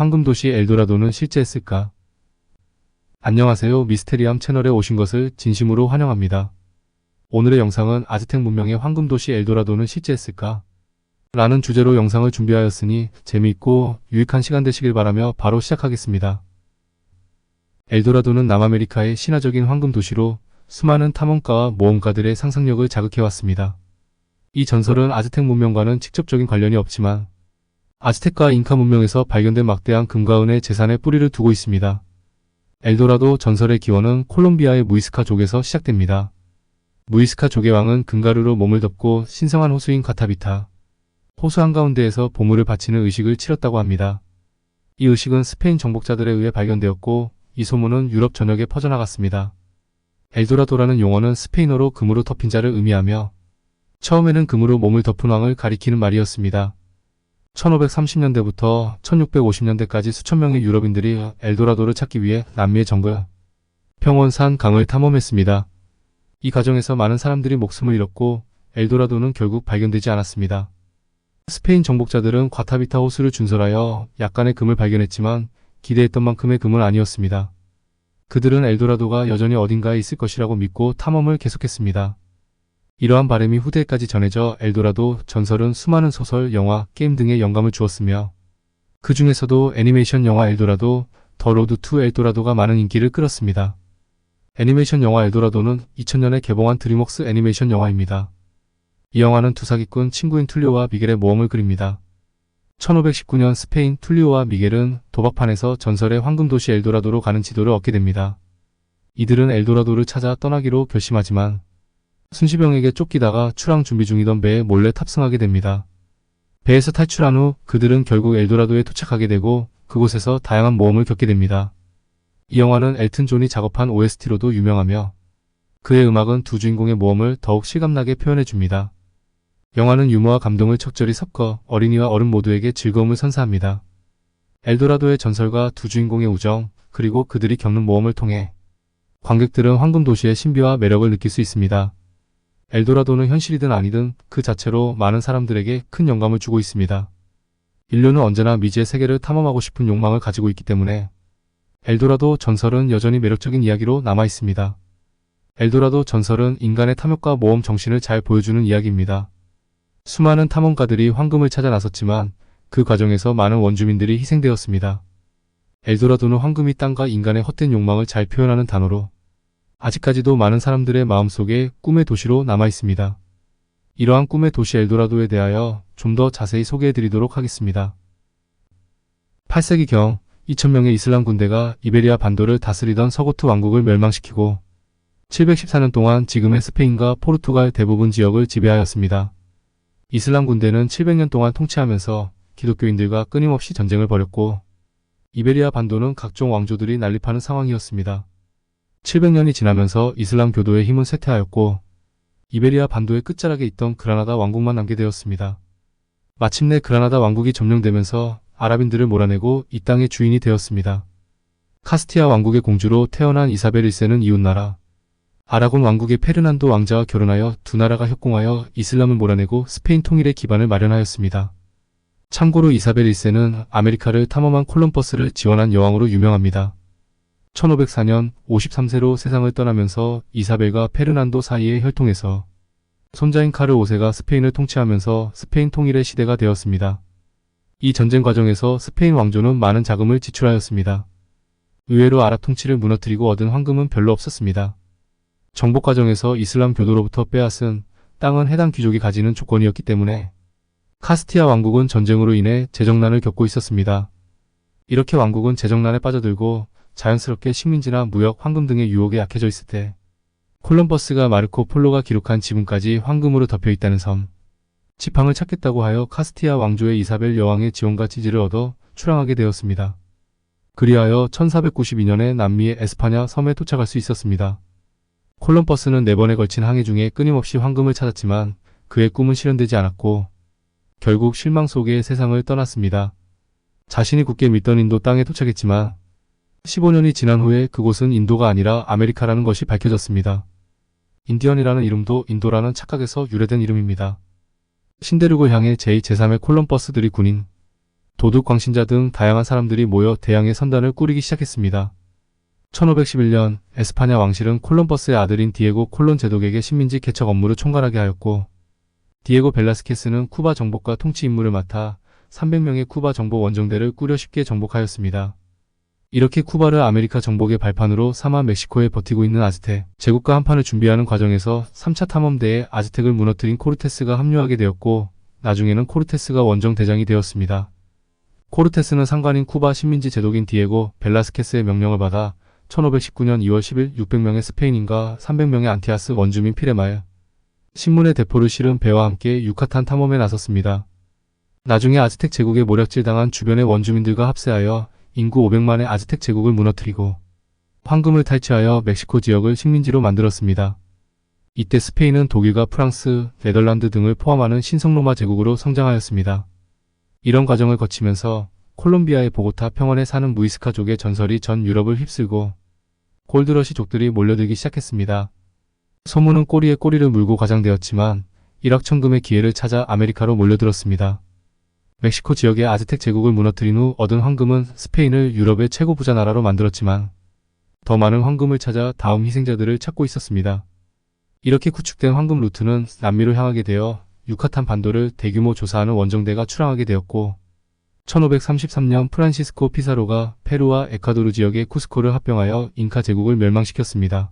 황금도시 엘도라도는 실제했을까? 안녕하세요. 미스테리함 채널에 오신 것을 진심으로 환영합니다. 오늘의 영상은 아즈텍 문명의 황금도시 엘도라도는 실제했을까? 라는 주제로 영상을 준비하였으니 재미있고 유익한 시간 되시길 바라며 바로 시작하겠습니다. 엘도라도는 남아메리카의 신화적인 황금도시로 수많은 탐험가와 모험가들의 상상력을 자극해왔습니다. 이 전설은 아즈텍 문명과는 직접적인 관련이 없지만 아즈텍과 잉카 문명에서 발견된 막대한 금과 은의 재산에 뿌리를 두고 있습니다. 엘도라도 전설의 기원은 콜롬비아의 무이스카족에서 시작됩니다. 무이스카족의 왕은 금가루로 몸을 덮고 신성한 호수인 카타비타, 호수 한가운데에서 보물을 바치는 의식을 치렀다고 합니다. 이 의식은 스페인 정복자들에 의해 발견되었고 이 소문은 유럽 전역에 퍼져나갔습니다. 엘도라도라는 용어는 스페인어로 금으로 덮인 자를 의미하며 처음에는 금으로 몸을 덮은 왕을 가리키는 말이었습니다. 1530년대부터 1650년대까지 수천 명의 유럽인들이 엘도라도를 찾기 위해 남미의 정글, 평원산 강을 탐험했습니다. 이 과정에서 많은 사람들이 목숨을 잃었고 엘도라도는 결국 발견되지 않았습니다. 스페인 정복자들은 과타비타 호수를 준설하여 약간의 금을 발견했지만 기대했던 만큼의 금은 아니었습니다. 그들은 엘도라도가 여전히 어딘가에 있을 것이라고 믿고 탐험을 계속했습니다. 이러한 바람이 후대에까지 전해져 엘도라도 전설은 수많은 소설, 영화, 게임 등의 영감을 주었으며 그 중에서도 애니메이션 영화 엘도라도, 더 로드 투 엘도라도가 많은 인기를 끌었습니다. 애니메이션 영화 엘도라도는 2000년에 개봉한 드림웍스 애니메이션 영화입니다. 이 영화는 두 사기꾼 친구인 툴리오와 미겔의 모험을 그립니다. 1519년 스페인 툴리오와 미겔은 도박판에서 전설의 황금도시 엘도라도로 가는 지도를 얻게 됩니다. 이들은 엘도라도를 찾아 떠나기로 결심하지만 순시병에게 쫓기다가 출항 준비 중이던 배에 몰래 탑승하게 됩니다. 배에서 탈출한 후 그들은 결국 엘도라도에 도착하게 되고 그곳에서 다양한 모험을 겪게 됩니다. 이 영화는 엘튼 존이 작업한 OST로도 유명하며 그의 음악은 두 주인공의 모험을 더욱 실감나게 표현해줍니다. 영화는 유머와 감동을 적절히 섞어 어린이와 어른 모두에게 즐거움을 선사합니다. 엘도라도의 전설과 두 주인공의 우정, 그리고 그들이 겪는 모험을 통해 관객들은 황금도시의 신비와 매력을 느낄 수 있습니다. 엘도라도는 현실이든 아니든 그 자체로 많은 사람들에게 큰 영감을 주고 있습니다. 인류는 언제나 미지의 세계를 탐험하고 싶은 욕망을 가지고 있기 때문에 엘도라도 전설은 여전히 매력적인 이야기로 남아 있습니다. 엘도라도 전설은 인간의 탐욕과 모험 정신을 잘 보여주는 이야기입니다. 수많은 탐험가들이 황금을 찾아 나섰지만 그 과정에서 많은 원주민들이 희생되었습니다. 엘도라도는 황금이 땅과 인간의 헛된 욕망을 잘 표현하는 단어로 아직까지도 많은 사람들의 마음속에 꿈의 도시로 남아 있습니다. 이러한 꿈의 도시 엘도라도에 대하여 좀 더 자세히 소개해드리도록 하겠습니다. 8세기경 2000명의 이슬람 군대가 이베리아 반도를 다스리던 서고트 왕국을 멸망시키고 714년 동안 지금의 스페인과 포르투갈 대부분 지역을 지배하였습니다. 이슬람 군대는 700년 동안 통치하면서 기독교인들과 끊임없이 전쟁을 벌였고 이베리아 반도는 각종 왕조들이 난립하는 상황이었습니다. 700년이 지나면서 이슬람 교도의 힘은 쇠퇴하였고 이베리아 반도의 끝자락에 있던 그라나다 왕국만 남게 되었습니다. 마침내 그라나다 왕국이 점령되면서 아랍인들을 몰아내고 이 땅의 주인이 되었습니다. 카스티아 왕국의 공주로 태어난 이사벨 1세는 이웃나라 아라곤 왕국의 페르난도 왕자와 결혼하여 두 나라가 협공하여 이슬람을 몰아내고 스페인 통일의 기반을 마련하였습니다. 참고로 이사벨 1세는 아메리카를 탐험한 콜럼버스를 지원한 여왕으로 유명합니다. 1504년 53세로 세상을 떠나면서 이사벨과 페르난도 사이의 혈통에서 손자인 카르 5세가 스페인을 통치하면서 스페인 통일의 시대가 되었습니다. 이 전쟁 과정에서 스페인 왕조는 많은 자금을 지출하였습니다. 의외로 아랍 통치를 무너뜨리고 얻은 황금은 별로 없었습니다. 정복 과정에서 이슬람 교도로부터 빼앗은 땅은 해당 귀족이 가지는 조건이었기 때문에 카스티아 왕국은 전쟁으로 인해 재정난을 겪고 있었습니다. 이렇게 왕국은 재정난에 빠져들고 자연스럽게 식민지나 무역, 황금 등의 유혹에 약해져 있을 때 콜럼버스가 마르코 폴로가 기록한 지붕까지 황금으로 덮여 있다는 섬, 지팡을 찾겠다고 하여 카스티아 왕조의 이사벨 여왕의 지원과 지지를 얻어 출항하게 되었습니다. 그리하여 1492년에 남미의 에스파냐 섬에 도착할 수 있었습니다. 콜럼버스는 4번에 걸친 항해 중에 끊임없이 황금을 찾았지만 그의 꿈은 실현되지 않았고 결국 실망 속에 세상을 떠났습니다. 자신이 굳게 믿던 인도 땅에 도착했지만 15년이 지난 후에 그곳은 인도가 아니라 아메리카라는 것이 밝혀졌습니다. 인디언이라는 이름도 인도라는 착각에서 유래된 이름입니다. 신대륙을 향해 제2, 제3의 콜럼버스들이 군인, 도둑 광신자 등 다양한 사람들이 모여 대항해 선단을 꾸리기 시작했습니다. 1511년 에스파냐 왕실은 콜럼버스의 아들인 디에고 콜론 제독에게 식민지 개척 업무를 총괄하게 하였고, 디에고 벨라스케스는 쿠바 정복과 통치 임무를 맡아 300명의 쿠바 정복 원정대를 꾸려 쉽게 정복하였습니다. 이렇게 쿠바를 아메리카 정복의 발판으로 삼아 멕시코에 버티고 있는 아즈텍 제국과 한판을 준비하는 과정에서 3차 탐험대에 아즈텍을 무너뜨린 코르테스가 합류하게 되었고, 나중에는 코르테스가 원정 대장이 되었습니다. 코르테스는 상관인 쿠바 식민지 제독인 디에고 벨라스케스의 명령을 받아 1519년 2월 10일 600명의 스페인인과 300명의 안티아스 원주민 피레마에 신문의 대포를 실은 배와 함께 유카탄 탐험에 나섰습니다. 나중에 아즈텍 제국에 모략질당한 주변의 원주민들과 합세하여 인구 500만의 아즈텍 제국을 무너뜨리고 황금을 탈취하여 멕시코 지역을 식민지로 만들었습니다. 이때 스페인은 독일과 프랑스, 네덜란드 등을 포함하는 신성로마 제국으로 성장하였습니다. 이런 과정을 거치면서 콜롬비아의 보고타 평원에 사는 무이스카족의 전설이 전 유럽을 휩쓸고 골드러시족들이 몰려들기 시작했습니다. 소문은 꼬리에 꼬리를 물고 과장되었지만 일확천금의 기회를 찾아 아메리카로 몰려들었습니다. 멕시코 지역의 아즈텍 제국을 무너뜨린 후 얻은 황금은 스페인을 유럽의 최고 부자 나라로 만들었지만 더 많은 황금을 찾아 다음 희생자들을 찾고 있었습니다. 이렇게 구축된 황금 루트는 남미로 향하게 되어 유카탄 반도를 대규모 조사하는 원정대가 출항하게 되었고, 1533년 프란시스코 피사로가 페루와 에콰도르 지역의 쿠스코를 합병하여 잉카 제국을 멸망시켰습니다.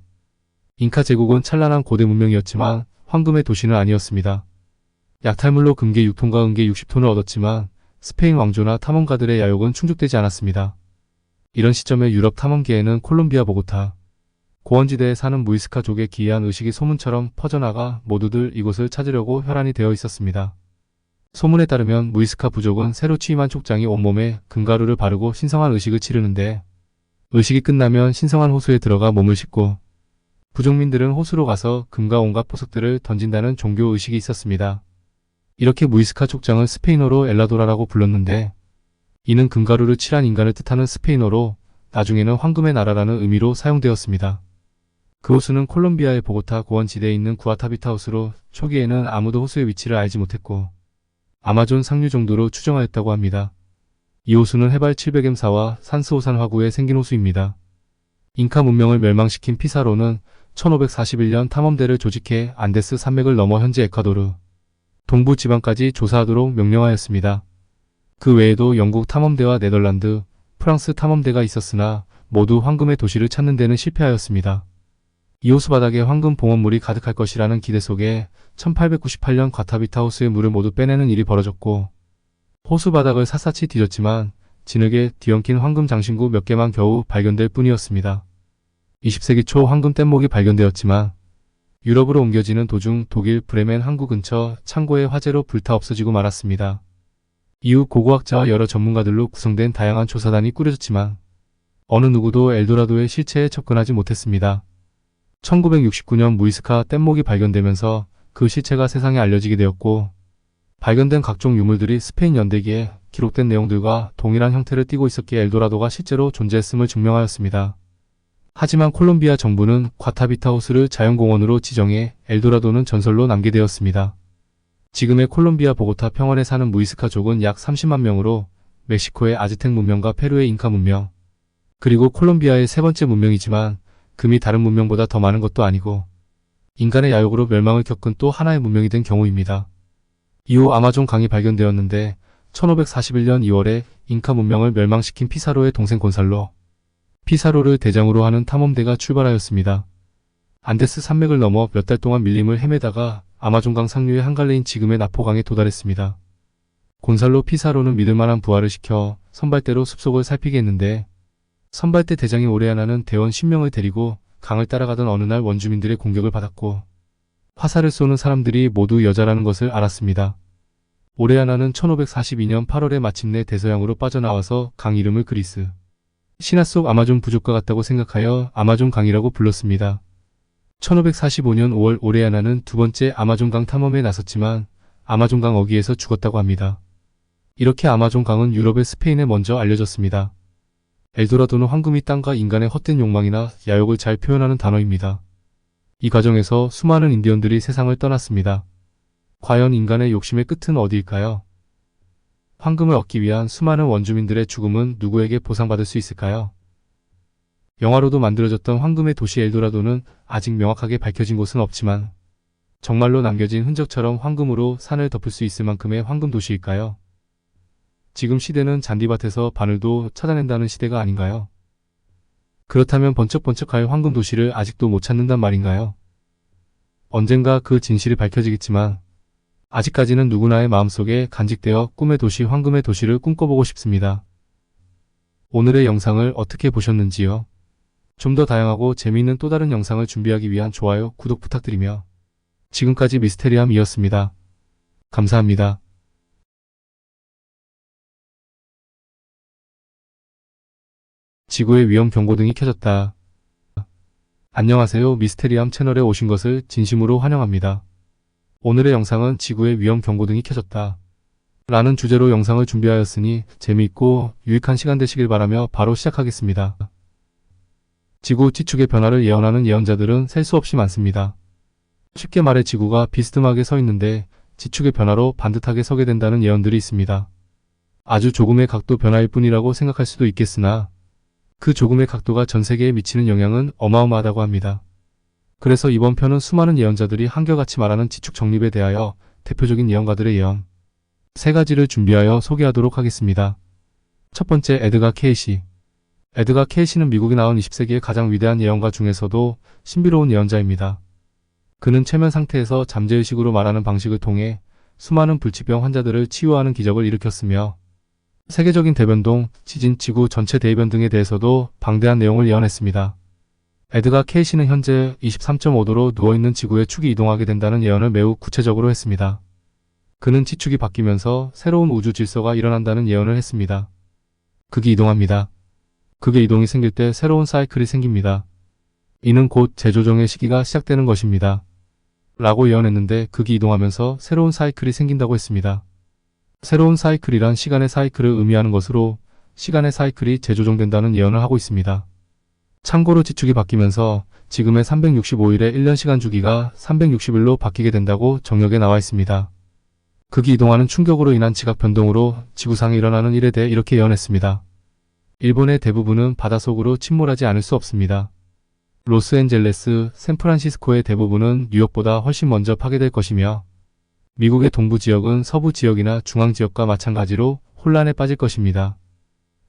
잉카 제국은 찬란한 고대 문명이었지만 황금의 도시는 아니었습니다. 약탈물로 금괴 6톤과 은괴 60톤을 얻었지만 스페인 왕조나 탐험가들의 야욕은 충족되지 않았습니다. 이런 시점에 유럽 탐험계에는 콜롬비아 보고타 고원지대에 사는 무이스카족의 기이한 의식이 소문처럼 퍼져나가 모두들 이곳을 찾으려고 혈안이 되어 있었습니다. 소문에 따르면 무이스카 부족은 새로 취임한 족장이 온몸에 금가루를 바르고 신성한 의식을 치르는데, 의식이 끝나면 신성한 호수에 들어가 몸을 씻고 부족민들은 호수로 가서 금과 온갖 보석들을 던진다는 종교 의식이 있었습니다. 이렇게 무이스카 족장을 스페인어로 엘라도라라고 불렀는데, 이는 금가루를 칠한 인간을 뜻하는 스페인어로 나중에는 황금의 나라라는 의미로 사용되었습니다. 그 호수는 콜롬비아의 보고타 고원지대에 있는 구아타비타호수로 초기에는 아무도 호수의 위치를 알지 못했고 아마존 상류 정도로 추정하였다고 합니다. 이 호수는 해발 700m사와 산스호산 화구에 생긴 호수입니다. 잉카 문명을 멸망시킨 피사로는 1541년 탐험대를 조직해 안데스 산맥을 넘어 현재 에콰도르 동부 지방까지 조사하도록 명령하였습니다. 그 외에도 영국 탐험대와 네덜란드, 프랑스 탐험대가 있었으나 모두 황금의 도시를 찾는 데는 실패하였습니다. 이 호수 바닥에 황금 봉헌물이 가득할 것이라는 기대 속에 1898년 과타비타 호수의 물을 모두 빼내는 일이 벌어졌고, 호수 바닥을 샅샅이 뒤졌지만 진흙에 뒤엉킨 황금 장신구 몇 개만 겨우 발견될 뿐이었습니다. 20세기 초 황금 뗏목이 발견되었지만 유럽으로 옮겨지는 도중 독일 브레멘 항구 근처 창고의 화재로 불타 없어지고 말았습니다. 이후 고고학자와 여러 전문가들로 구성된 다양한 조사단이 꾸려졌지만 어느 누구도 엘도라도의 실체에 접근하지 못했습니다. 1969년 무이스카 뗏목이 발견되면서 그 실체가 세상에 알려지게 되었고, 발견된 각종 유물들이 스페인 연대기에 기록된 내용들과 동일한 형태를 띠고 있었기에 엘도라도가 실제로 존재했음을 증명하였습니다. 하지만 콜롬비아 정부는 과타비타 호수를 자연공원으로 지정해 엘도라도는 전설로 남게 되었습니다. 지금의 콜롬비아 보고타 평원에 사는 무이스카족은 약 30만 명으로 멕시코의 아즈텍 문명과 페루의 잉카 문명, 그리고 콜롬비아의 세 번째 문명이지만 금이 다른 문명보다 더 많은 것도 아니고 인간의 야욕으로 멸망을 겪은 또 하나의 문명이 된 경우입니다. 이후 아마존 강이 발견되었는데 1541년 2월에 잉카 문명을 멸망시킨 피사로의 동생 곤살로 피사로를 대장으로 하는 탐험대가 출발하였습니다. 안데스 산맥을 넘어 몇 달 동안 밀림을 헤매다가 아마존강 상류의 한갈래인 지금의 나포강에 도달했습니다. 곤살로 피사로는 믿을만한 부하를 시켜 선발대로 숲속을 살피게 했는데, 선발대 대장인 오레아나는 대원 10명을 데리고 강을 따라가던 어느 날 원주민들의 공격을 받았고 화살을 쏘는 사람들이 모두 여자라는 것을 알았습니다. 오레아나는 1542년 8월에 마침내 대서양으로 빠져나와서 강 이름을 그리스 신화 속 아마존 부족과 같다고 생각하여 아마존 강이라고 불렀습니다. 1545년 5월 오레아나는 두 번째 아마존강 탐험에 나섰지만 아마존강 어귀에서 죽었다고 합니다. 이렇게 아마존강은 유럽의 스페인에 먼저 알려졌습니다. 엘도라도는 황금이 땅과 인간의 헛된 욕망이나 야욕을 잘 표현하는 단어입니다. 이 과정에서 수많은 인디언들이 세상을 떠났습니다. 과연 인간의 욕심의 끝은 어디일까요? 황금을 얻기 위한 수많은 원주민들의 죽음은 누구에게 보상받을 수 있을까요? 영화로도 만들어졌던 황금의 도시 엘도라도는 아직 명확하게 밝혀진 곳은 없지만 정말로 남겨진 흔적처럼 황금으로 산을 덮을 수 있을 만큼의 황금 도시일까요? 지금 시대는 잔디밭에서 바늘도 찾아낸다는 시대가 아닌가요? 그렇다면 번쩍번쩍할 황금 도시를 아직도 못 찾는단 말인가요? 언젠가 그 진실이 밝혀지겠지만 아직까지는 누구나의 마음속에 간직되어 꿈의 도시 황금의 도시를 꿈꿔보고 싶습니다. 오늘의 영상을 어떻게 보셨는지요? 좀 더 다양하고 재미있는 또 다른 영상을 준비하기 위한 좋아요, 구독 부탁드리며 지금까지 미스테리함이었습니다. 감사합니다. 지구의 위험 경고등이 켜졌다. 안녕하세요. 미스테리함 채널에 오신 것을 진심으로 환영합니다. 오늘의 영상은 지구의 위험 경고등이 켜졌다 라는 주제로 영상을 준비하였으니 재미있고 유익한 시간 되시길 바라며 바로 시작하겠습니다. 지구 지축의 변화를 예언하는 예언자들은 셀 수 없이 많습니다. 쉽게 말해 지구가 비스듬하게 서 있는데 지축의 변화로 반듯하게 서게 된다는 예언들이 있습니다. 아주 조금의 각도 변화일 뿐이라고 생각할 수도 있겠으나 그 조금의 각도가 전 세계에 미치는 영향은 어마어마하다고 합니다. 그래서 이번 편은 수많은 예언자들이 한결같이 말하는 지축 정립에 대하여 대표적인 예언가들의 예언 3가지를 준비하여 소개하도록 하겠습니다. 첫 번째, 에드가 케이시. 에드가 케이시는 미국이 낳은 20세기의 가장 위대한 예언가 중에서도 신비로운 예언자입니다. 그는 최면 상태에서 잠재의식으로 말하는 방식을 통해 수많은 불치병 환자들을 치유하는 기적을 일으켰으며 세계적인 대변동, 지진, 지구 전체 대이변 등에 대해서도 방대한 내용을 예언했습니다. 에드가 케이시는 현재 23.5도로 누워있는 지구의 축이 이동하게 된다는 예언을 매우 구체적으로 했습니다. 그는 지축이 바뀌면서 새로운 우주 질서가 일어난다는 예언을 했습니다. 극이 이동합니다. 극의 이동이 생길 때 새로운 사이클이 생깁니다. 이는 곧 재조정의 시기가 시작되는 것입니다. 라고 예언했는데 극이 이동하면서 새로운 사이클이 생긴다고 했습니다. 새로운 사이클이란 시간의 사이클을 의미하는 것으로 시간의 사이클이 재조정된다는 예언을 하고 있습니다. 참고로 지축이 바뀌면서 지금의 365일의 1년 시간 주기가 360일로 바뀌게 된다고 정력에 나와 있습니다. 극이 이동하는 충격으로 인한 지각 변동으로 지구상에 일어나는 일에 대해 이렇게 예언했습니다. 일본의 대부분은 바닷속으로 침몰하지 않을 수 없습니다. 로스앤젤레스, 샌프란시스코의 대부분은 뉴욕보다 훨씬 먼저 파괴될 것이며 미국의 동부 지역은 서부 지역이나 중앙 지역과 마찬가지로 혼란에 빠질 것입니다.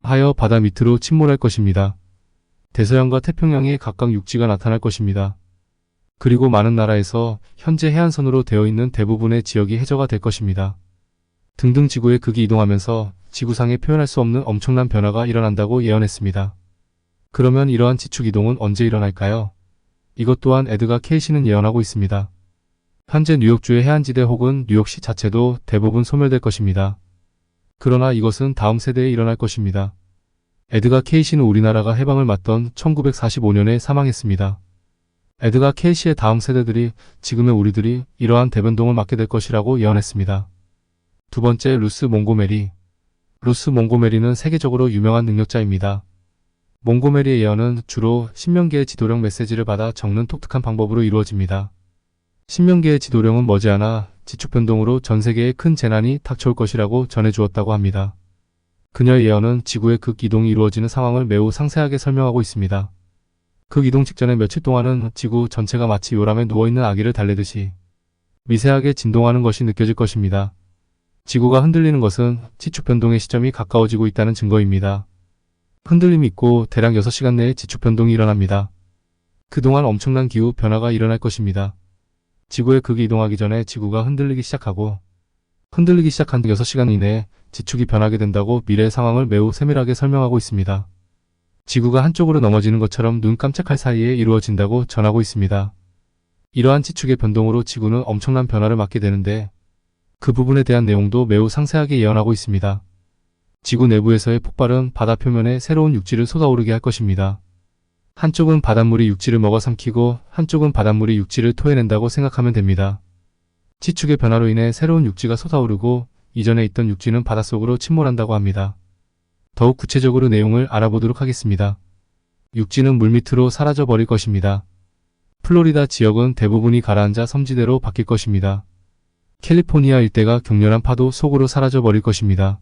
하여 바다 밑으로 침몰할 것입니다. 대서양과 태평양에 각각 육지가 나타날 것입니다. 그리고 많은 나라에서 현재 해안선으로 되어 있는 대부분의 지역이 해저가 될 것입니다. 등등 지구의 극이 이동하면서 지구상에 표현할 수 없는 엄청난 변화가 일어난다고 예언했습니다. 그러면 이러한 지축 이동은 언제 일어날까요? 이것 또한 에드가 케이시는 예언하고 있습니다. 현재 뉴욕주의 해안지대 혹은 뉴욕시 자체도 대부분 소멸될 것입니다. 그러나 이것은 다음 세대에 일어날 것입니다. 에드가 케이시는 우리나라가 해방을 맞던 1945년에 사망했습니다. 에드가 케이시의 다음 세대들이 지금의 우리들이 이러한 대변동을 맞게 될 것이라고 예언했습니다. 두 번째, 루스 몽고메리. 루스 몽고메리는 세계적으로 유명한 능력자입니다. 몽고메리의 예언은 주로 신명기의 지도령 메시지를 받아 적는 독특한 방법으로 이루어집니다. 신명기의 지도령은 머지않아 지축 변동으로 전 세계에 큰 재난이 닥쳐올 것이라고 전해주었다고 합니다. 그녀의 예언은 지구의 극 이동이 이루어지는 상황을 매우 상세하게 설명하고 있습니다. 극 이동 직전의 며칠 동안은 지구 전체가 마치 요람에 누워있는 아기를 달래듯이 미세하게 진동하는 것이 느껴질 것입니다. 지구가 흔들리는 것은 지축 변동의 시점이 가까워지고 있다는 증거입니다. 흔들림이 있고 대략 6시간 내에 지축 변동이 일어납니다. 그동안 엄청난 기후 변화가 일어날 것입니다. 지구의 극이 이동하기 전에 지구가 흔들리기 시작하고 흔들리기 시작한 6시간 이내에 지축이 변하게 된다고 미래의 상황을 매우 세밀하게 설명하고 있습니다. 지구가 한쪽으로 넘어지는 것처럼 눈 깜짝할 사이에 이루어진다고 전하고 있습니다. 이러한 지축의 변동으로 지구는 엄청난 변화를 맞게 되는데 그 부분에 대한 내용도 매우 상세하게 예언하고 있습니다. 지구 내부에서의 폭발은 바다 표면에 새로운 육지를 쏟아오르게 할 것입니다. 한쪽은 바닷물이 육지를 먹어 삼키고 한쪽은 바닷물이 육지를 토해낸다고 생각하면 됩니다. 지축의 변화로 인해 새로운 육지가 솟아오르고 이전에 있던 육지는 바닷속으로 침몰한다고 합니다. 더욱 구체적으로 내용을 알아보도록 하겠습니다. 육지는 물밑으로 사라져 버릴 것입니다. 플로리다 지역은 대부분이 가라앉아 섬지대로 바뀔 것입니다. 캘리포니아 일대가 격렬한 파도 속으로 사라져 버릴 것입니다.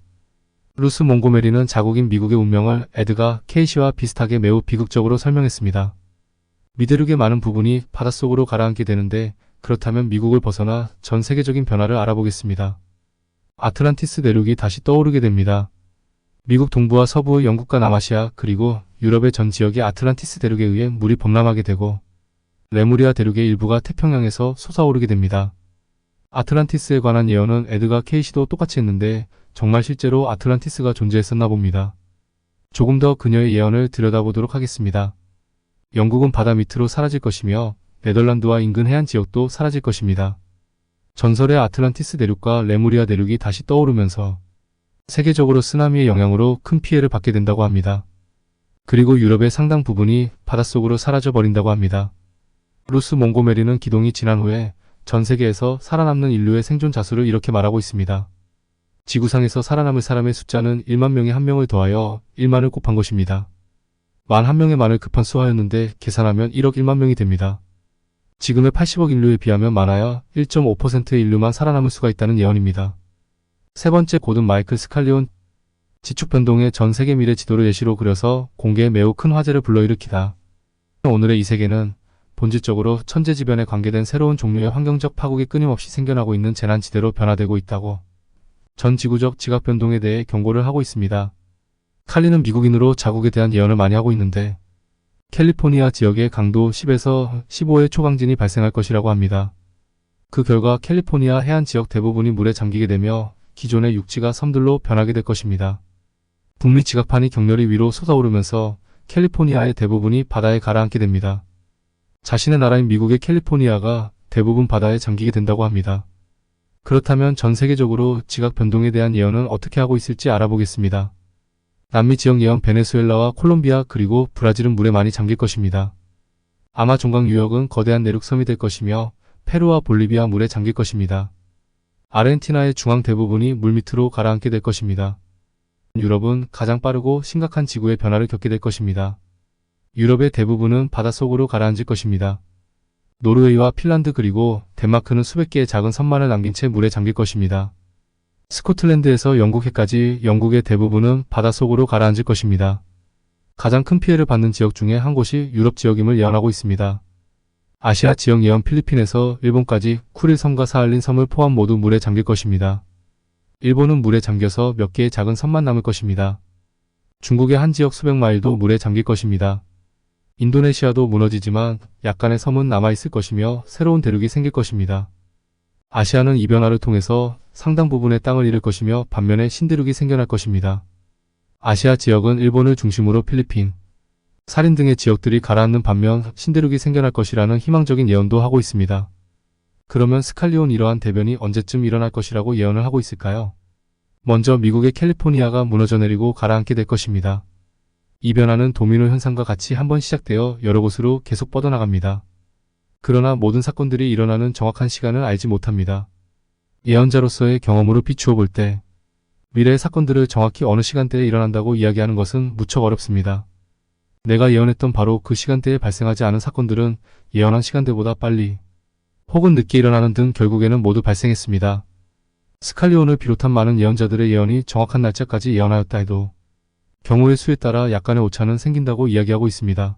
루스 몽고메리는 자국인 미국의 운명을 에드가 케이시와 비슷하게 매우 비극적으로 설명했습니다. 미대륙의 많은 부분이 바닷속으로 가라앉게 되는데 그렇다면 미국을 벗어나 전 세계적인 변화를 알아보겠습니다. 아틀란티스 대륙이 다시 떠오르게 됩니다. 미국 동부와 서부, 영국과 남아시아 그리고 유럽의 전 지역이 아틀란티스 대륙에 의해 물이 범람하게 되고 레무리아 대륙의 일부가 태평양에서 솟아오르게 됩니다. 아틀란티스에 관한 예언은 에드가 케이시도 똑같이 했는데 정말 실제로 아틀란티스가 존재했었나 봅니다. 조금 더 그녀의 예언을 들여다보도록 하겠습니다. 영국은 바다 밑으로 사라질 것이며 네덜란드와 인근 해안 지역도 사라질 것입니다. 전설의 아틀란티스 대륙과 레무리아 대륙이 다시 떠오르면서 세계적으로 쓰나미의 영향으로 큰 피해를 받게 된다고 합니다. 그리고 유럽의 상당 부분이 바닷속으로 사라져 버린다고 합니다. 루스 몽고메리는 기동이 지난 후에 전 세계에서 살아남는 인류의 생존 자수를 이렇게 말하고 있습니다. 지구상에서 살아남을 사람의 숫자는 1만 명에 1명을 더하여 1만을 곱한 것입니다. 만 1명의 만을 급한 수하였는데 계산하면 1억 1만 명이 됩니다. 지금의 80억 인류에 비하면 많아야 1.5%의 인류만 살아남을 수가 있다는 예언입니다. 세 번째, 고든 마이클 스칼리온 지축 변동의 전 세계 미래 지도를 예시로 그려서 공개에 매우 큰 화제를 불러일으키다. 오늘의 이 세계는 본질적으로 천재지변에 관계된 새로운 종류의 환경적 파국이 끊임없이 생겨나고 있는 재난지대로 변화되고 있다고 전 지구적 지각 변동에 대해 경고를 하고 있습니다. 칼리는 미국인으로 자국에 대한 예언을 많이 하고 있는데 캘리포니아 지역에 강도 10에서 15의 초강진이 발생할 것이라고 합니다. 그 결과 캘리포니아 해안 지역 대부분이 물에 잠기게 되며 기존의 육지가 섬들로 변하게 될 것입니다. 북미 지각판이 격렬히 위로 솟아오르면서 캘리포니아의 대부분이 바다에 가라앉게 됩니다. 자신의 나라인 미국의 캘리포니아가 대부분 바다에 잠기게 된다고 합니다. 그렇다면 전 세계적으로 지각 변동에 대한 예언은 어떻게 하고 있을지 알아보겠습니다. 남미 지역 예언 베네수엘라와 콜롬비아 그리고 브라질은 물에 많이 잠길 것입니다. 아마존강 유역은 거대한 내륙섬이 될 것이며 페루와 볼리비아 물에 잠길 것입니다. 아르헨티나의 중앙 대부분이 물밑으로 가라앉게 될 것입니다. 유럽은 가장 빠르고 심각한 지구의 변화를 겪게 될 것입니다. 유럽의 대부분은 바닷속으로 가라앉을 것입니다. 노르웨이와 핀란드 그리고 덴마크는 수백 개의 작은 섬만을 남긴 채 물에 잠길 것입니다. 스코틀랜드에서 영국해까지 영국의 대부분은 바닷속으로 가라앉을 것입니다. 가장 큰 피해를 받는 지역 중에 한 곳이 유럽 지역임을 예언하고 있습니다. 아시아 지역 예언 필리핀에서 일본까지 쿠릴 섬과 사할린 섬을 포함 모두 물에 잠길 것입니다. 일본은 물에 잠겨서 몇 개의 작은 섬만 남을 것입니다. 중국의 한 지역 수백 마일도 물에 잠길 것입니다. 인도네시아도 무너지지만 약간의 섬은 남아있을 것이며 새로운 대륙이 생길 것입니다. 아시아는 이 변화를 통해서 상당 부분의 땅을 잃을 것이며 반면에 신대륙이 생겨날 것입니다. 아시아 지역은 일본을 중심으로 필리핀, 사린 등의 지역들이 가라앉는 반면 신대륙이 생겨날 것이라는 희망적인 예언도 하고 있습니다. 그러면 스칼리온 이러한 대변이 언제쯤 일어날 것이라고 예언을 하고 있을까요? 먼저 미국의 캘리포니아가 무너져 내리고 가라앉게 될 것입니다. 이 변화는 도미노 현상과 같이 한번 시작되어 여러 곳으로 계속 뻗어나갑니다. 그러나 모든 사건들이 일어나는 정확한 시간을 알지 못합니다. 예언자로서의 경험으로 비추어 볼 때 미래의 사건들을 정확히 어느 시간대에 일어난다고 이야기하는 것은 무척 어렵습니다. 내가 예언했던 바로 그 시간대에 발생하지 않은 사건들은 예언한 시간대보다 빨리 혹은 늦게 일어나는 등 결국에는 모두 발생했습니다. 스칼리온을 비롯한 많은 예언자들의 예언이 정확한 날짜까지 예언하였다 해도 경우의 수에 따라 약간의 오차는 생긴다고 이야기하고 있습니다.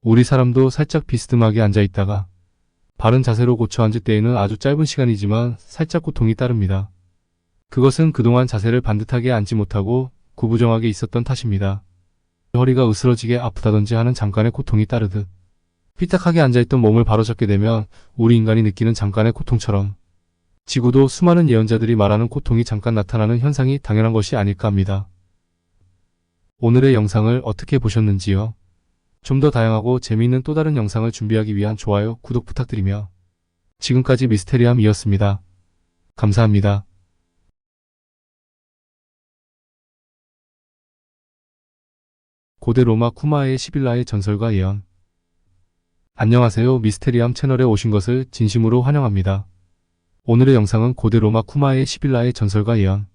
우리 사람도 살짝 비스듬하게 앉아있다가 바른 자세로 고쳐 앉을 때에는 아주 짧은 시간이지만 살짝 고통이 따릅니다. 그것은 그동안 자세를 반듯하게 앉지 못하고 구부정하게 있었던 탓입니다. 허리가 으스러지게 아프다든지 하는 잠깐의 고통이 따르듯 삐딱하게 앉아있던 몸을 바로잡게 되면 우리 인간이 느끼는 잠깐의 고통처럼 지구도 수많은 예언자들이 말하는 고통이 잠깐 나타나는 현상이 당연한 것이 아닐까 합니다. 오늘의 영상을 어떻게 보셨는지요? 좀 더 다양하고 재미있는 또 다른 영상을 준비하기 위한 좋아요, 구독 부탁드리며 지금까지 미스테리함이었습니다. 감사합니다. 고대 로마 쿠마의 시빌라의 전설과 예언. 안녕하세요. 미스테리함 채널에 오신 것을 진심으로 환영합니다. 오늘의 영상은 고대 로마 쿠마의 시빌라의 전설과 예언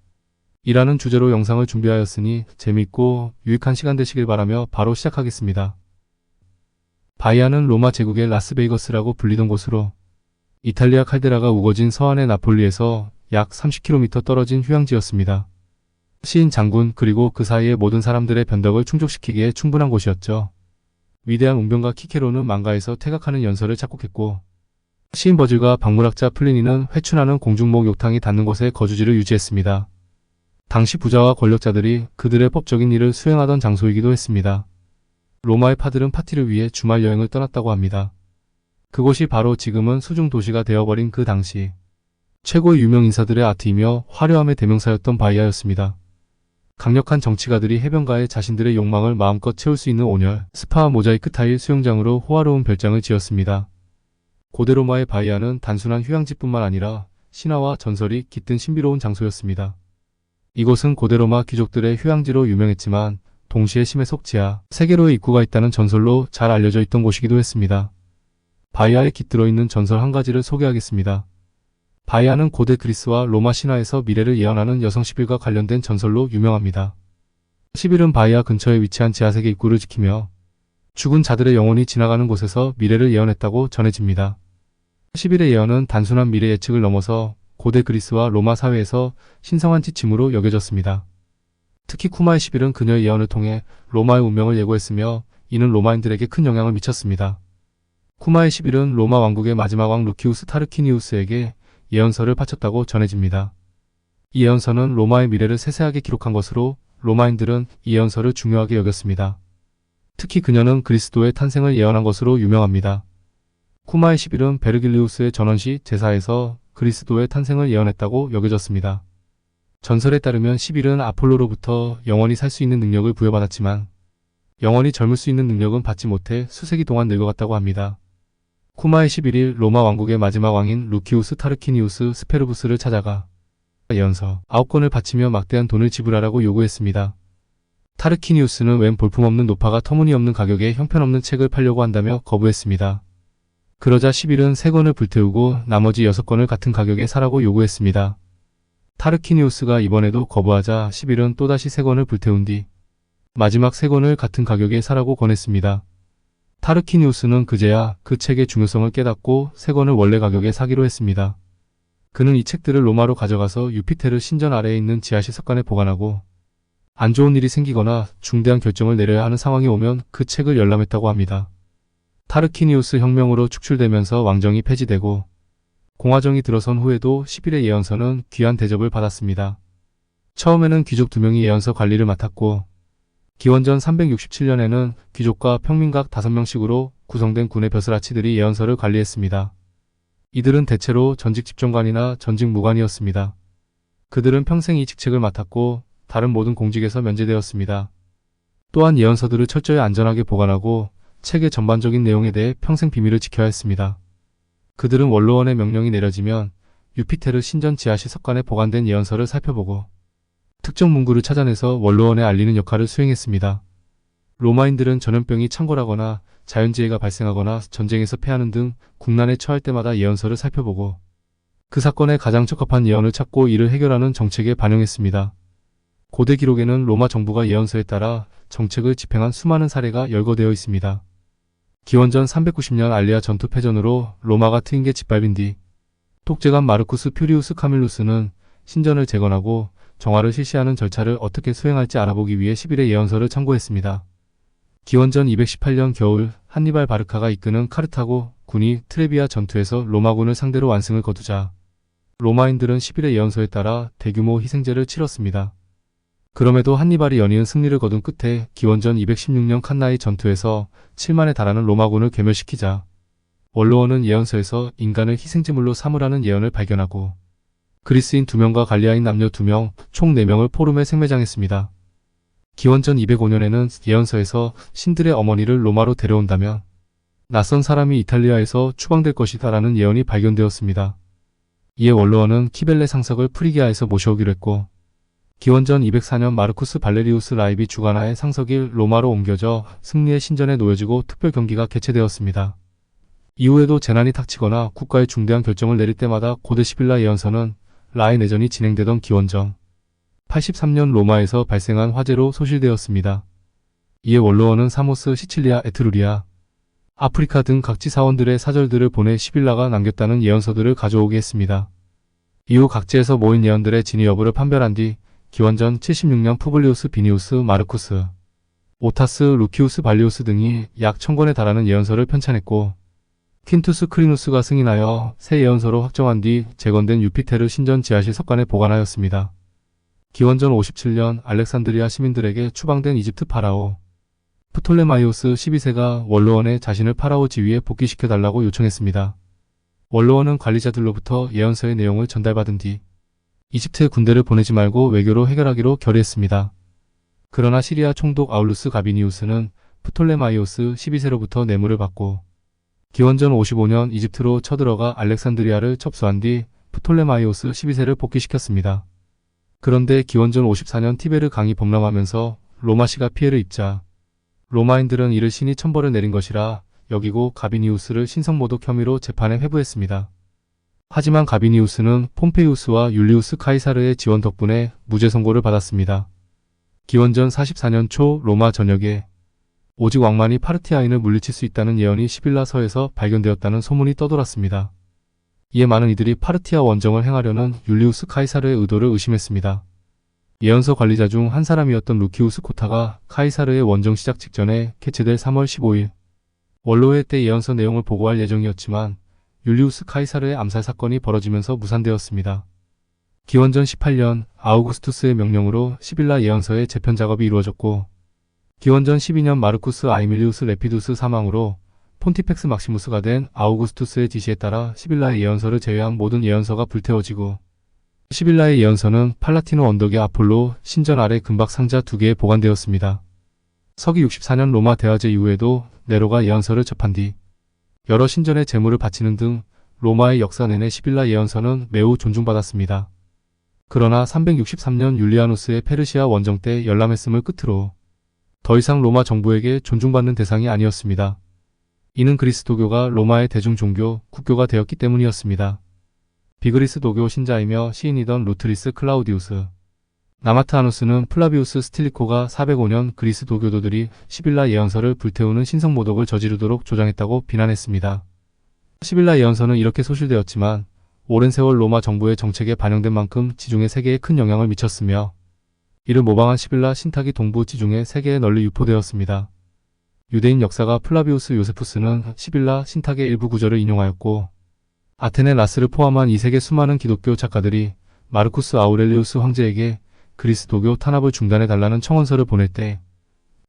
이라는 주제로 영상을 준비하였으니 재미있고 유익한 시간 되시길 바라며 바로 시작하겠습니다. 바이아는 로마 제국의 라스베이거스라고 불리던 곳으로 이탈리아 칼데라가 우거진 서안의 나폴리에서 약 30km 떨어진 휴양지였습니다. 시인 장군 그리고 그 사이의 모든 사람들의 변덕을 충족시키기에 충분한 곳이었죠. 위대한 웅변가 키케로는 망가에서 태각하는 연설을 작곡했고 시인 버질과 박물학자 플리니는 회춘하는 공중목 욕탕이 닿는 곳에 거주지를 유지했습니다. 당시 부자와 권력자들이 그들의 법적인 일을 수행하던 장소이기도 했습니다. 로마의 파들은 파티를 위해 주말 여행을 떠났다고 합니다. 그곳이 바로 지금은 수중 도시가 되어버린 그 당시 최고의 유명 인사들의 아트이며 화려함의 대명사였던 바이아였습니다. 강력한 정치가들이 해변가에 자신들의 욕망을 마음껏 채울 수 있는 온열, 스파 모자이크 타일 수영장으로 호화로운 별장을 지었습니다. 고대 로마의 바이아는 단순한 휴양지뿐만 아니라 신화와 전설이 깃든 신비로운 장소였습니다. 이곳은 고대 로마 귀족들의 휴양지로 유명했지만 동시에 심해 속지하, 세계로의 입구가 있다는 전설로 잘 알려져 있던 곳이기도 했습니다. 바이아에 깃들어 있는 전설 한 가지를 소개하겠습니다. 바이아는 고대 그리스와 로마 신화에서 미래를 예언하는 여성 시빌과 관련된 전설로 유명합니다. 시빌은 바이아 근처에 위치한 지하세계 입구를 지키며 죽은 자들의 영혼이 지나가는 곳에서 미래를 예언했다고 전해집니다. 시빌의 예언은 단순한 미래 예측을 넘어서 고대 그리스와 로마 사회에서 신성한 지침으로 여겨졌습니다. 특히 쿠마의 시빌은 그녀의 예언을 통해 로마의 운명을 예고했으며 이는 로마인들에게 큰 영향을 미쳤습니다. 쿠마의 시빌은 로마 왕국의 마지막 왕 루키우스 타르퀴니우스에게 예언서를 바쳤다고 전해집니다. 이 예언서는 로마의 미래를 세세하게 기록한 것으로 로마인들은 이 예언서를 중요하게 여겼습니다. 특히 그녀는 그리스도의 탄생을 예언한 것으로 유명합니다. 쿠마의 시빌은 베르길리우스의 전원시 제사에서 그리스도의 탄생을 예언했다고 여겨졌습니다. 전설에 따르면 시빌은 아폴로로부터 영원히 살 수 있는 능력을 부여받았지만 영원히 젊을 수 있는 능력은 받지 못해 수세기 동안 늙어갔다고 합니다. 쿠마의 11일 로마 왕국의 마지막 왕인 루키우스 타르퀴니우스 스페르부스를 찾아가 예언서 9권을 바치며 막대한 돈을 지불하라고 요구했습니다. 타르퀴니우스는 웬 볼품없는 노파가 터무니없는 가격에 형편없는 책을 팔려고 한다며 거부했습니다. 그러자 11은 3권을 불태우고 나머지 6권을 같은 가격에 사라고 요구했습니다. 타르퀴니우스가 이번에도 거부하자 11은 또다시 3권을 불태운 뒤 마지막 3권을 같은 가격에 사라고 권했습니다. 타르퀴니우스는 그제야 그 책의 중요성을 깨닫고 3권을 원래 가격에 사기로 했습니다. 그는 이 책들을 로마로 가져가서 유피테르 신전 아래에 있는 지하실 석관에 보관하고 안 좋은 일이 생기거나 중대한 결정을 내려야 하는 상황이 오면 그 책을 열람했다고 합니다. 타르퀴니우스 혁명으로 축출되면서 왕정이 폐지되고 공화정이 들어선 후에도 10일의 예언서는 귀한 대접을 받았습니다. 처음에는 귀족 2명이 예언서 관리를 맡았고 기원전 367년에는 귀족과 평민각 5명씩으로 구성된 군의 벼슬아치들이 예언서를 관리했습니다. 이들은 대체로 전직 집정관이나 전직 무관이었습니다. 그들은 평생 이 직책을 맡았고 다른 모든 공직에서 면제되었습니다. 또한 예언서들을 철저히 안전하게 보관하고 책의 전반적인 내용에 대해 평생 비밀을 지켜야 했습니다. 그들은 원로원의 명령이 내려지면 유피테르 신전 지하실 석관에 보관된 예언서를 살펴보고 특정 문구를 찾아내서 원로원에 알리는 역할을 수행했습니다. 로마인들은 전염병이 창궐하거나 자연재해가 발생하거나 전쟁에서 패하는 등 국난에 처할 때마다 예언서를 살펴보고 그 사건에 가장 적합한 예언을 찾고 이를 해결하는 정책에 반영했습니다. 고대 기록에는 로마 정부가 예언서에 따라 정책을 집행한 수많은 사례가 열거되어 있습니다. 기원전 390년 알리아 전투 패전으로 로마가 트인 게 짓밟힌 뒤 독재관 마르쿠스 퓨리우스 카밀루스는 신전을 재건하고 정화를 실시하는 절차를 어떻게 수행할지 알아보기 위해 10일의 예언서를 참고했습니다. 기원전 218년 겨울 한니발 바르카가 이끄는 카르타고 군이 트레비아 전투에서 로마군을 상대로 완승을 거두자 로마인들은 10일의 예언서에 따라 대규모 희생제를 치렀습니다. 그럼에도 한니발이 연이은 승리를 거둔 끝에 기원전 216년 칸나이 전투에서 7만에 달하는 로마군을 괴멸시키자 원로원은 예언서에서 인간을 희생제물로 삼으라는 예언을 발견하고 그리스인 2명과 갈리아인 남녀 2명, 총 4명을 포름에 생매장했습니다. 기원전 205년에는 예언서에서 신들의 어머니를 로마로 데려온다면 낯선 사람이 이탈리아에서 추방될 것이다 라는 예언이 발견되었습니다. 이에 원로원은 키벨레 상석을 프리기아에서 모셔오기로 했고 기원전 204년 마르쿠스 발레리우스 라입이 주관하에 상석이 로마로 옮겨져 승리의 신전에 놓여지고 특별 경기가 개최되었습니다. 이후에도 재난이 닥치거나 국가의 중대한 결정을 내릴 때마다 고대 시빌라 예언서는 라의 내전이 진행되던 기원전 83년 로마에서 발생한 화재로 소실되었습니다. 이에 원로원은 사모스, 시칠리아, 에트루리아, 아프리카 등 각지 사원들의 사절들을 보내 시빌라가 남겼다는 예언서들을 가져오게 했습니다. 이후 각지에서 모인 예언들의 진위 여부를 판별한 뒤 기원전 76년 푸블리우스 비니우스 마르쿠스, 오타스 루키우스 발리우스 등이 약 1000권에 달하는 예언서를 편찬했고 퀸투스 크리누스가 승인하여 새 예언서로 확정한 뒤 재건된 유피테르 신전 지하실 석관에 보관하였습니다. 기원전 57년 알렉산드리아 시민들에게 추방된 이집트 파라오 프톨레마이오스 12세가 원로원에 자신을 파라오 지위에 복귀시켜달라고 요청했습니다. 원로원은 관리자들로부터 예언서의 내용을 전달받은 뒤 이집트에 군대를 보내지 말고 외교로 해결하기로 결의했습니다. 그러나 시리아 총독 아울루스 가비니우스는 프톨레마이오스 12세로부터 뇌물을 받고 기원전 55년 이집트로 쳐들어가 알렉산드리아를 접수한 뒤 프톨레마이오스 12세를 복귀시켰습니다. 그런데 기원전 54년 티베르 강이 범람하면서 로마시가 피해를 입자 로마인들은 이를 신이 천벌을 내린 것이라 여기고 가비니우스를 신성모독 혐의로 재판에 회부했습니다. 하지만 가비니우스는 폼페이우스와 율리우스 카이사르의 지원 덕분에 무죄 선고를 받았습니다. 기원전 44년 초 로마 전역에 오직 왕만이 파르티아인을 물리칠 수 있다는 예언이 시빌라서에서 발견되었다는 소문이 떠돌았습니다. 이에 많은 이들이 파르티아 원정을 행하려는 율리우스 카이사르의 의도를 의심했습니다. 예언서 관리자 중 한 사람이었던 루키우스 코타가 카이사르의 원정 시작 직전에 개최될 3월 15일 원로회 때 예언서 내용을 보고할 예정이었지만 율리우스 카이사르의 암살 사건이 벌어지면서 무산되었습니다. 기원전 18년 아우구스투스의 명령으로 시빌라 예언서의 재편 작업이 이루어졌고 기원전 12년 마르쿠스 아이밀리우스 레피두스 사망으로 폰티펙스 막시무스가 된 아우구스투스의 지시에 따라 시빌라의 예언서를 제외한 모든 예언서가 불태워지고 시빌라의 예언서는 팔라티노 언덕의 아폴로 신전 아래 금박 상자 2개에 보관되었습니다. 서기 64년 로마 대화제 이후에도 네로가 예언서를 접한 뒤 여러 신전에 제물을 바치는 등 로마의 역사 내내 시빌라 예언서는 매우 존중받았습니다. 그러나 363년 율리아누스의 페르시아 원정 때 열람했음을 끝으로 더 이상 로마 정부에게 존중받는 대상이 아니었습니다. 이는 그리스도교가 로마의 대중종교, 국교가 되었기 때문이었습니다. 비그리스도교 신자이며 시인이던 루트리스 클라우디우스, 나마트아누스는 플라비우스 스틸리코가 405년 그리스도교도들이 시빌라 예언서를 불태우는 신성모독을 저지르도록 조장했다고 비난했습니다. 시빌라 예언서는 이렇게 소실되었지만 오랜 세월 로마 정부의 정책에 반영된 만큼 지중해 세계에 큰 영향을 미쳤으며 이를 모방한 시빌라 신탁이 동부 지중해 세계에 널리 유포되었습니다. 유대인 역사가 플라비우스 요세푸스는 시빌라 신탁의 일부 구절을 인용하였고 아테네 라스를 포함한 이 세계 수많은 기독교 작가들이 마르쿠스 아우렐리우스 황제에게 그리스도교 탄압을 중단해달라는 청원서를 보낼 때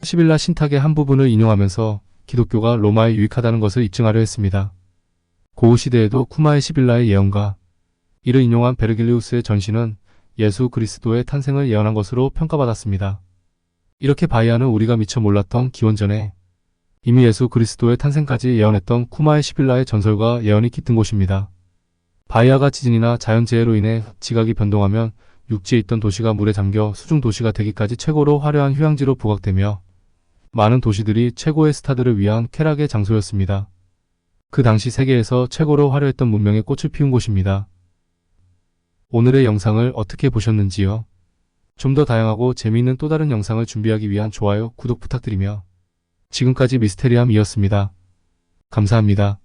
시빌라 신탁의 한 부분을 인용하면서 기독교가 로마에 유익하다는 것을 입증하려 했습니다. 고우 시대에도 쿠마의 시빌라의 예언과 이를 인용한 베르길리우스의 전시는 예수 그리스도의 탄생을 예언한 것으로 평가받았습니다. 이렇게 바이아는 우리가 미처 몰랐던 기원전에 이미 예수 그리스도의 탄생까지 예언했던 쿠마의 시빌라의 전설과 예언이 깃든 곳입니다. 바이아가 지진이나 자연재해로 인해 지각이 변동하면 육지에 있던 도시가 물에 잠겨 수중 도시가 되기까지 최고로 화려한 휴양지로 부각되며 많은 도시들이 최고의 스타들을 위한 쾌락의 장소였습니다. 그 당시 세계에서 최고로 화려했던 문명의 꽃을 피운 곳입니다. 오늘의 영상을 어떻게 보셨는지요? 좀 더 다양하고 재미있는 또 다른 영상을 준비하기 위한 좋아요, 구독 부탁드리며 지금까지 미스테리함이었습니다. 감사합니다.